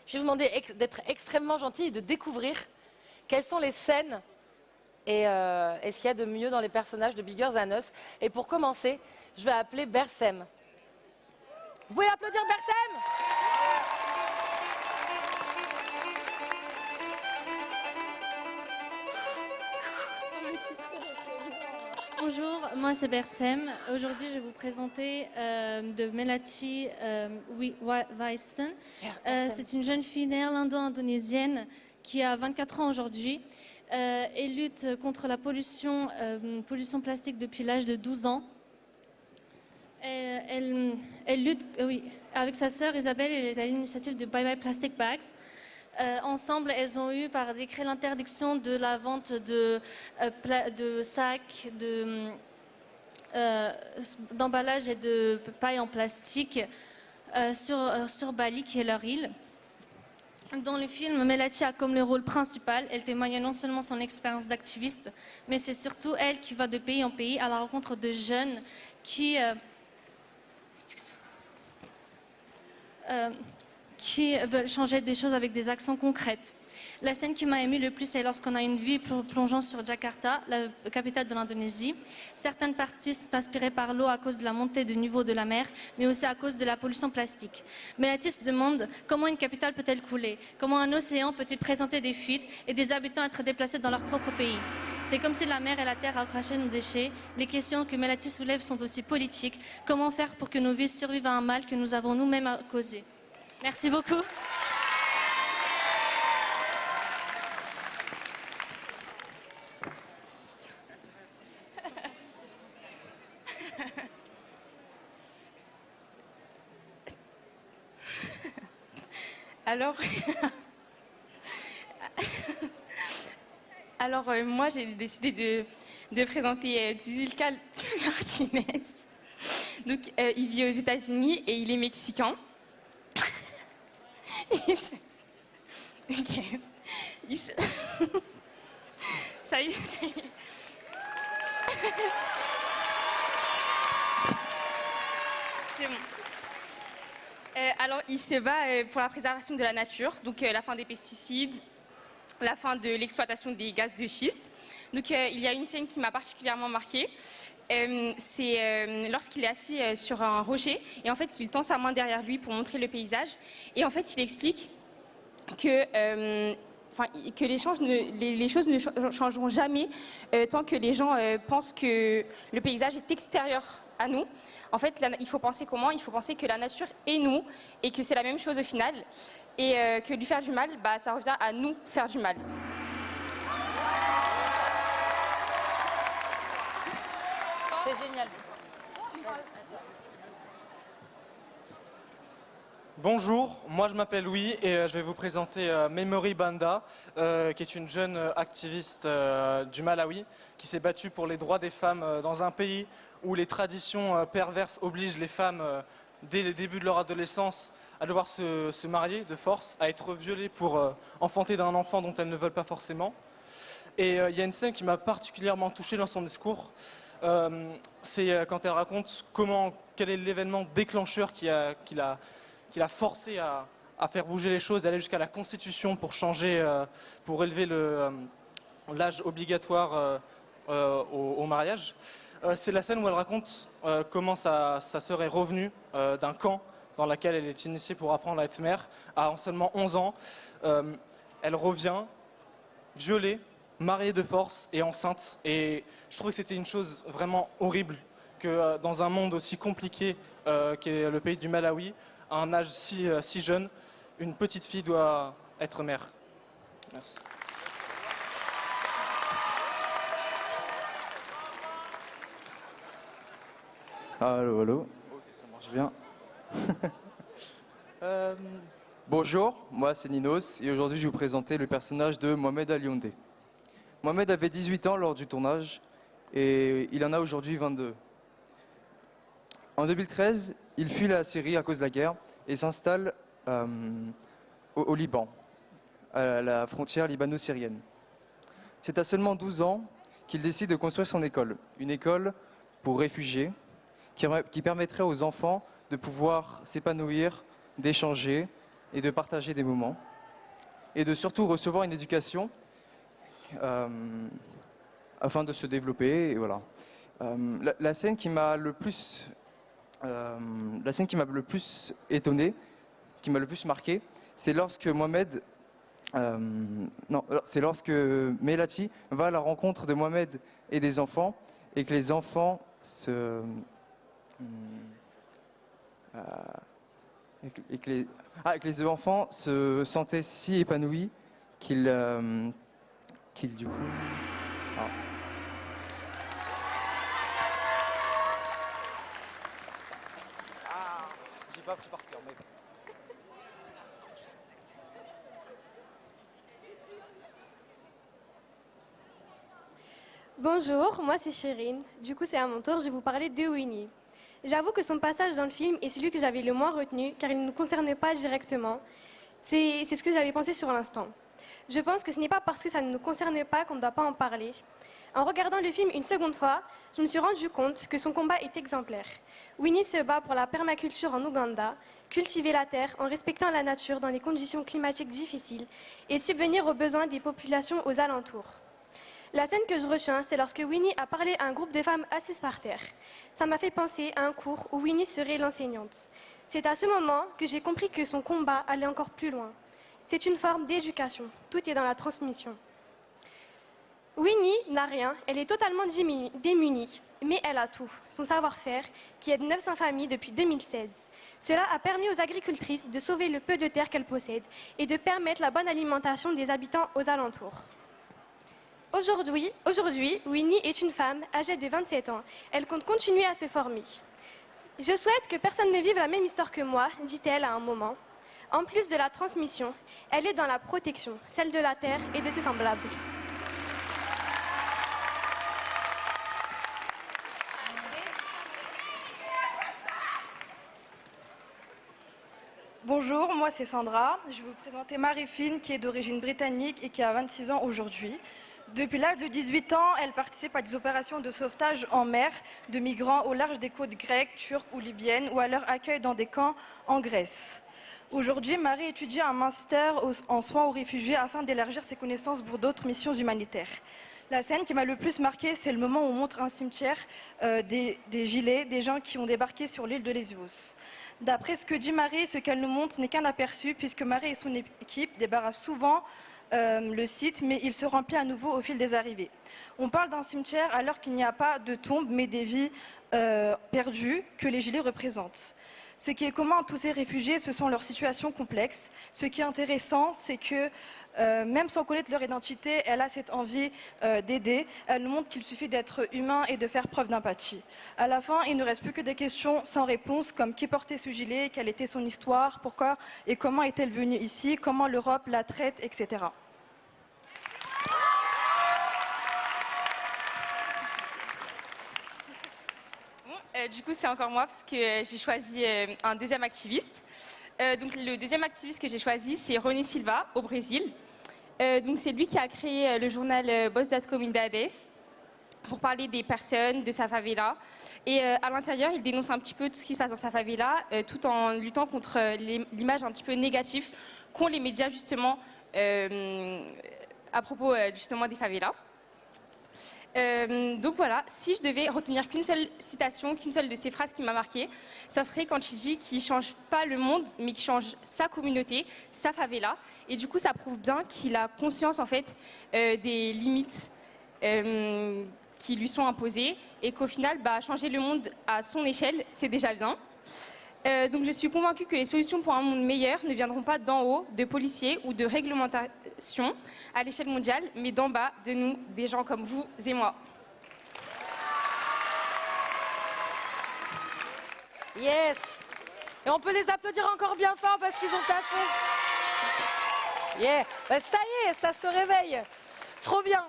Je vais vous demander d'être extrêmement gentil et de découvrir quelles sont les scènes et ce qu'il y a de mieux dans les personnages de Bigger Than Us. Et pour commencer, je vais appeler Bersem. Vous pouvez applaudir Bersem? Bonjour, moi c'est Bersem. Aujourd'hui, je vais vous présenter de Melati Wijsen. C'est une jeune fille néerlando-indonésienne qui a 24 ans aujourd'hui. Elle lutte contre la pollution plastique depuis l'âge de 12 ans. Elle lutte avec sa sœur Isabelle, elle est à l'initiative de Bye Bye Plastic Bags. Ensemble, elles ont eu par décret l'interdiction de la vente de sacs, d'emballage et de paille en plastique sur Bali, qui est leur île. Dans le film, Melati a comme le rôle principal. Elle témoigne non seulement son expérience d'activiste, mais c'est surtout elle qui va de pays en pays à la rencontre de jeunes qui veulent changer des choses avec des actions concrètes. La scène qui m'a émue le plus, c'est lorsqu'on a une vue plongeant sur Jakarta, la capitale de l'Indonésie. Certaines parties sont inspirées par l'eau à cause de la montée du niveau de la mer, mais aussi à cause de la pollution plastique. Melati se demande comment une capitale peut-elle couler, comment un océan peut-il présenter des fuites et des habitants être déplacés dans leur propre pays. C'est comme si la mer et la terre accrochaient nos déchets. Les questions que Melati soulève sont aussi politiques. Comment faire pour que nos vies survivent à un mal que nous avons nous-mêmes causé? Merci beaucoup. Moi j'ai décidé de présenter Zulka Martinez. Donc il vit aux États-Unis et il est mexicain. Ok. Ça y est. C'est bon. Alors, il se bat pour la préservation de la nature, donc la fin des pesticides, la fin de l'exploitation des gaz de schiste. Donc, il y a une scène qui m'a particulièrement marquée. C'est lorsqu'il est assis sur un rocher et en fait qu'il tend sa main derrière lui pour montrer le paysage. Et en fait, il explique que les choses ne changeront jamais tant que les gens pensent que le paysage est extérieur à nous. En fait, il faut penser comment? Il faut penser que la nature est nous et que c'est la même chose au final. Et que lui faire du mal, ça revient à nous faire du mal. C'est génial. Bonjour, moi je m'appelle Louis et je vais vous présenter Memory Banda, qui est une jeune activiste du Malawi qui s'est battue pour les droits des femmes dans un pays où les traditions perverses obligent les femmes dès le début de leur adolescence à devoir se marier de force, à être violées pour enfanter d'un enfant dont elles ne veulent pas forcément. Et il y a une scène qui m'a particulièrement touché dans son discours. C'est quand elle raconte quel est l'événement déclencheur qui l'a forcé à faire bouger les choses, aller jusqu'à la Constitution pour changer, pour élever l'âge obligatoire au mariage. C'est la scène où elle raconte comment sa sœur est revenue d'un camp dans lequel elle est initiée pour apprendre à être mère, en seulement 11 ans. Elle revient violée, mariée de force et enceinte. Et je trouve que c'était une chose vraiment horrible que dans un monde aussi compliqué qu'est le pays du Malawi, à un âge si jeune, une petite fille doit être mère. Merci. Allô, allô. Ok, ça marche bien. Bonjour, moi c'est Ninos et aujourd'hui je vais vous présenter le personnage de Mohamed Alionde. Mohamed avait 18 ans lors du tournage et il en a aujourd'hui 22. En 2013, il fuit la Syrie à cause de la guerre et s'installe au Liban, à la frontière libano-syrienne. C'est à seulement 12 ans qu'il décide de construire son école, une école pour réfugiés qui permettrait aux enfants de pouvoir s'épanouir, d'échanger et de partager des moments et de surtout recevoir une éducation afin de se développer. Et voilà. La scène qui m'a le plus étonné, qui m'a le plus marqué, c'est lorsque c'est lorsque Melati va à la rencontre de Mohamed et des enfants et que les enfants que les enfants se sentaient si épanouis qu'ils du coup. Ah. J'ai pas pris par cœur, mais. Bonjour, moi c'est Chérine. Du coup, c'est à mon tour, je vais vous parler de Winnie. J'avoue que son passage dans le film est celui que j'avais le moins retenu, car il ne nous concernait pas directement. C'est ce que j'avais pensé sur l'instant. Je pense que ce n'est pas parce que ça ne nous concerne pas qu'on ne doit pas en parler. En regardant le film une seconde fois, je me suis rendu compte que son combat est exemplaire. Winnie se bat pour la permaculture en Ouganda, cultiver la terre en respectant la nature dans les conditions climatiques difficiles et subvenir aux besoins des populations aux alentours. La scène que je retiens, c'est lorsque Winnie a parlé à un groupe de femmes assises par terre. Ça m'a fait penser à un cours où Winnie serait l'enseignante. C'est à ce moment que j'ai compris que son combat allait encore plus loin. C'est une forme d'éducation. Tout est dans la transmission. Winnie n'a rien, elle est totalement démunie, mais elle a tout. Son savoir-faire, qui aide 900 familles depuis 2016. Cela a permis aux agricultrices de sauver le peu de terre qu'elles possèdent et de permettre la bonne alimentation des habitants aux alentours. Aujourd'hui, Winnie est une femme âgée de 27 ans. Elle compte continuer à se former. Je souhaite que personne ne vive la même histoire que moi, dit-elle à un moment. En plus de la transmission, elle est dans la protection, celle de la terre et de ses semblables. Bonjour, moi c'est Sandra. Je vais vous présenter Marie-Fine qui est d'origine britannique et qui a 26 ans aujourd'hui. Depuis l'âge de 18 ans, elle participe à des opérations de sauvetage en mer de migrants au large des côtes grecques, turques ou libyennes ou à leur accueil dans des camps en Grèce. Aujourd'hui, Marie étudie un master en soins aux réfugiés afin d'élargir ses connaissances pour d'autres missions humanitaires. La scène qui m'a le plus marquée, c'est le moment où on montre un cimetière, des gilets, des gens qui ont débarqué sur l'île de Lesbos. D'après ce que dit Marie, ce qu'elle nous montre n'est qu'un aperçu puisque Marie et son équipe débarrassent souvent le site, mais il se remplit à nouveau au fil des arrivées. On parle d'un cimetière alors qu'il n'y a pas de tombe, mais des vies perdues que les gilets représentent. Ce qui est commun à tous ces réfugiés, ce sont leurs situations complexes. Ce qui est intéressant, c'est que même sans connaître leur identité, elle a cette envie d'aider. Elle nous montre qu'il suffit d'être humain et de faire preuve d'empathie. À la fin, il ne reste plus que des questions sans réponse, comme qui portait ce gilet, quelle était son histoire, pourquoi et comment est-elle venue ici, comment l'Europe la traite, etc. Du coup, c'est encore moi parce que j'ai choisi un deuxième activiste. Donc, le deuxième activiste que j'ai choisi, c'est Rony Silva, au Brésil. Donc, c'est lui qui a créé le journal Voz das Comunidades pour parler des personnes, de sa favela. Et à l'intérieur, il dénonce un petit peu tout ce qui se passe dans sa favela, tout en luttant contre l'image un petit peu négative qu'ont les médias, justement, à propos justement des favelas. Donc voilà, si je devais retenir qu'une seule citation, qu'une seule de ces phrases qui m'a marquée, ça serait quand il dit qu'il ne change pas le monde, mais qu'il change sa communauté, sa favela. Et du coup, ça prouve bien qu'il a conscience en fait des limites qui lui sont imposées et qu'au final, changer le monde à son échelle, c'est déjà bien. Donc je suis convaincue que les solutions pour un monde meilleur ne viendront pas d'en haut, de policiers ou de réglementation à l'échelle mondiale, mais d'en bas, de nous, des gens comme vous et moi. Yes. Et on peut les applaudir encore bien fort parce qu'ils ont taffé. Yeah. Ça y est, ça se réveille. Trop bien.